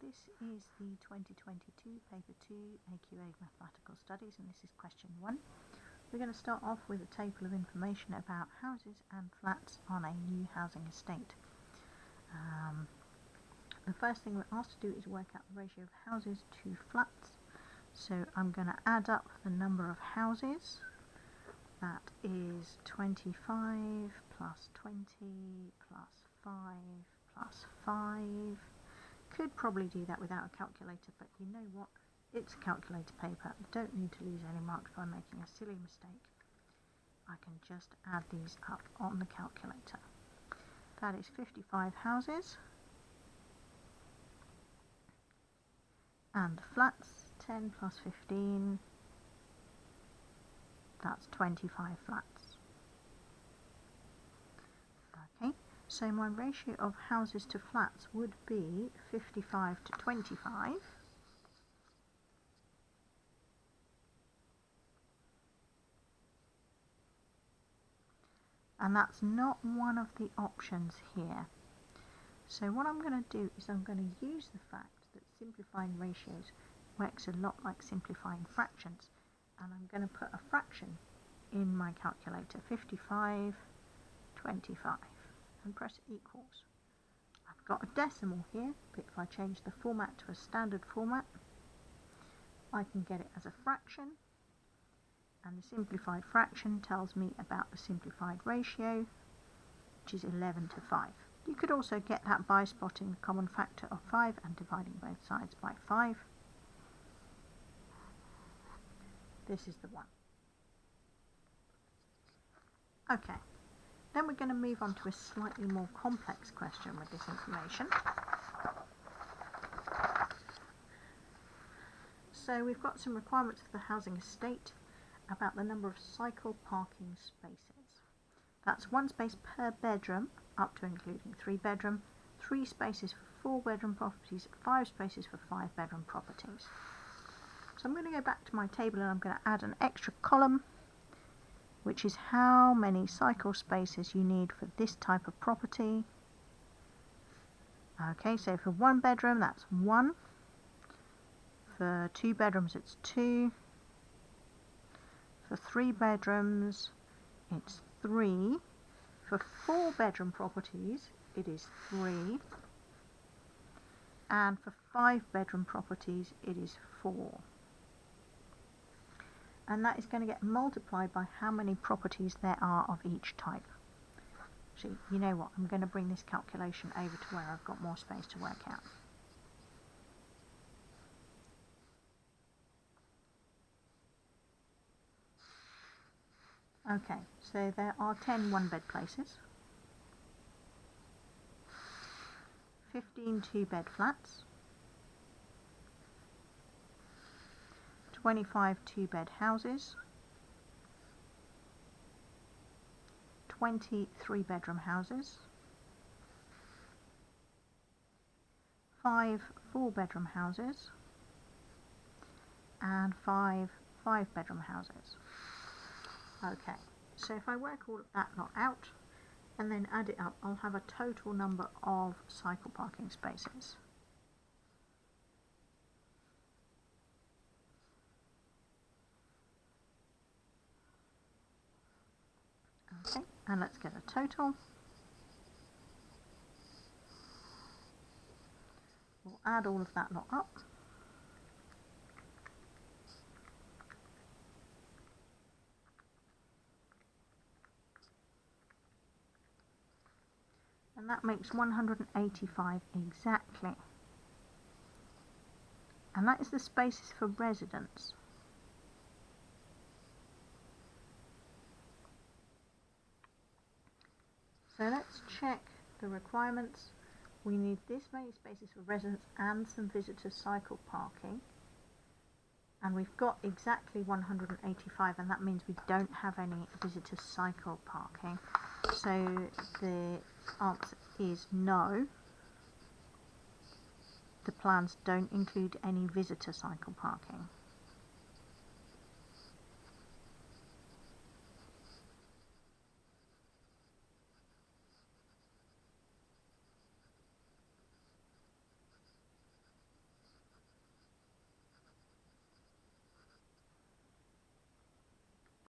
This is the 2022 Paper 2 Q1ab Mathematical Studies, and this is question 1. We're going to start off with a table of information about houses and flats on a new housing estate. The first thing we're asked to do is work out the ratio of houses to flats. So I'm going to add up the number of houses. That is 25 plus 20 plus 5 plus 5. Could probably do that without a calculator, but you know what? It's a calculator paper. I don't need to lose any marks by making a silly mistake. I can just add these up on the calculator. That is 55 houses. And the flats, 10 plus 15, that's 25 flats. Okay, so my ratio of houses to flats would be 55 to 25. And that's not one of the options here. So what I'm going to do is I'm going to use the fact that simplifying ratios works a lot like simplifying fractions, and I'm going to put a fraction in my calculator, 55, 25, and press equals. I've got a decimal here, but if I change the format to a standard format, I can get it as a fraction, and the simplified fraction tells me about the simplified ratio, which is 11 to 5. You could also get that by spotting the common factor of 5 and dividing both sides by 5. This is the one. Okay, then we're going to move on to a slightly more complex question with this information. So we've got some requirements for the housing estate about the number of cycle parking spaces. That's 1 space per bedroom, up to including 3 bedroom, 3 spaces for 4 bedroom properties, 5 spaces for 5 bedroom properties. So I'm going to go back to my table and I'm going to add an extra column, which is how many cycle spaces you need for this type of property. Okay, so for 1 bedroom that's 1, for 2 bedrooms it's 2, for 3 bedrooms it's 3, for 4 bedroom properties it is 3, and for 5 bedroom properties it is 4. And that is going to get multiplied by how many properties there are of each type. So you know what, I'm going to bring this calculation over to where I've got more space to work out. Okay, so there are 10 one-bed places, 15 two-bed flats, 25 two-bed houses, 20 three-bedroom houses, 5 four-bedroom houses, and 5 five-bedroom houses. Okay, so if I work all of that lot out and then add it up, I'll have a total number of cycle parking spaces. Okay, and let's get a total. We'll add all of that lot up. And that makes 185 exactly. And that is the spaces for residents. So let's check the requirements. We need this many spaces for residents and some visitor cycle parking. And we've got exactly 185, and that means we don't have any visitor cycle parking. So the answer is no. The plans don't include any visitor cycle parking.